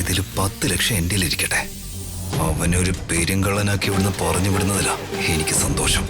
അതിൽ 10 ലക്ഷം എൻ്റെ ഇരിക്കട്ടെ. അവനൊരു പെരുങ്കള്ളനാക്കി ഇവിടുന്ന് പറഞ്ഞു വിടുന്നതിലാ എനിക്ക് സന്തോഷം.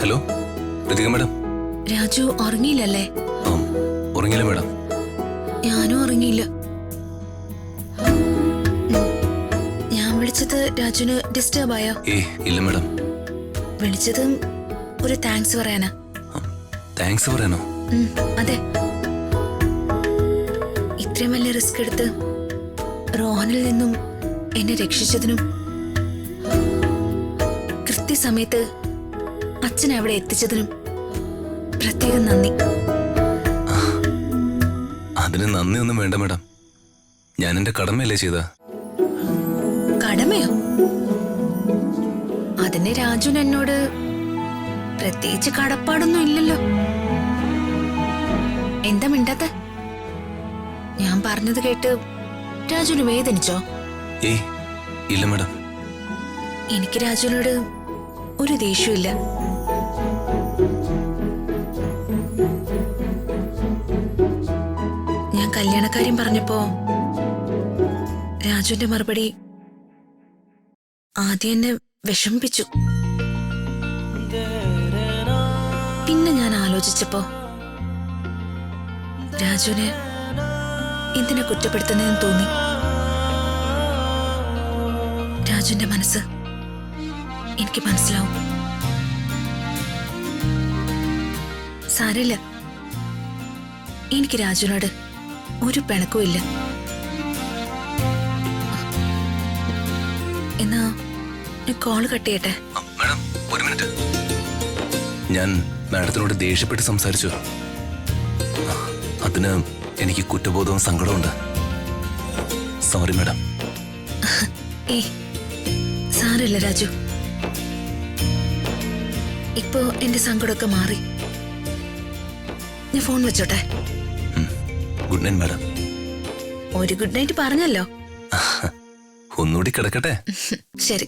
Hello Latika madam. രാജു ഉറങ്ങിയില്ലല്ലേ? ഉറങ്ങിയില്ല മാഡം. ഞാനും ഉറങ്ങിയില്ല. ഞാൻ വിളിച്ചത് രാജുന് ഡിസ്റ്റർബ് ആയോ? ഇല്ല മാഡം. വിളിച്ചത് ഒരു താങ്ക്സ് പറയാനാ. താങ്ക്സ് പറയാനോ? അതെ, ഇത്രയും വലിയ റിസ്ക് എടുത്ത് റോഹനിൽ നിന്നും എന്നെ രക്ഷിച്ചതിനും കൃത്യസമയത്ത് അച്ഛനെ അവിടെ എത്തിച്ചതിനും പ്രത്യേകം നന്ദി. അതിന് നന്ദി ഒന്നും വേണ്ട മാഡം. ഞാൻ എന്റെ കടമയല്ലേ ചെയ്ത. കടമയോ? അതിന് രാജുന് എന്നോട് പ്രത്യേകിച്ച് കടപ്പാടൊന്നും ഇല്ലല്ലോ. എന്താ മിണ്ടാത്ത? ഞാൻ പറഞ്ഞത് കേട്ട് രാജുന് വേദനിച്ചോ? ഇല്ല മാഡം. എനിക്ക് രാജുനോട് ഒരു ദേഷ്യമില്ല. ഞാൻ കല്യാണക്കാര്യം പറഞ്ഞപ്പോ രാജുവിന്റെ മറുപടി ആദ്യം എന്നെ വിഷമിപ്പിച്ചു. പിന്നെ ഞാൻ ആലോചിച്ചപ്പോ രാജുവിനെ എന്തിനെ കുറ്റപ്പെടുത്തുന്നതെന്ന് തോന്നി. രാജുവിന്റെ മനസ്സ് എനിക്ക് മനസ്സിലാവും. സാരമില്ല, എനിക്ക് രാജുവിനോട് ഒരു പിണക്കവും ഇല്ല. എന്നാ കോള് കട്ട് ചെയ്യട്ടെ? മാഡം ഒരു മിനിറ്റ്. ഞാൻ മാഡത്തിനോട് ദേഷ്യപ്പെട്ട് സംസാരിച്ചു. അതിന് എനിക്ക് കുറ്റബോധവും സങ്കടമുണ്ട്. Sorry madam. സാരമില്ല രാജു, ഇപ്പോ എന്റെ സങ്കടമൊക്കെ മാറി. ഞാൻ ഫോൺ വെച്ചോട്ടെ? Good night madam. ഒരു ഗുഡ് നൈറ്റ് പറഞ്ഞല്ലോ. ഒന്നുകൂടി കിടക്കട്ടെ? ശരി.